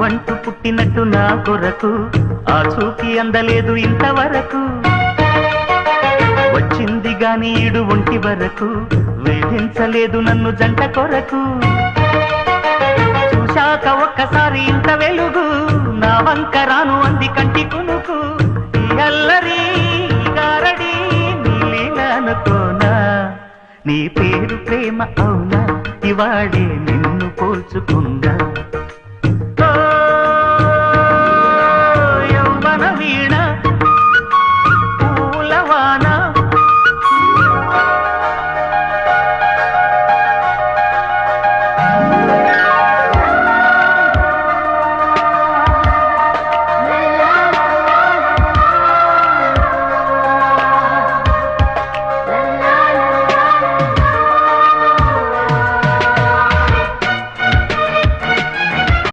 నువ్వంటూ పుట్టినట్టు నా కొరకు ఆ చూకి అందలేదు ఇంతవరకు వచ్చింది గాని ఈడు ఒంటి వరకు వేధించలేదు నన్ను జంట కొరకు చూశాక ఒక్కసారి ఇంత వెలుగు నా వంక రాను అంది కంటి కునుకు ఈ అల్లరి గారడి నీలీలనుకోనా నీ పేరు ప్రేమ అవునా ఇవాళే నిన్ను పోల్చుకుందా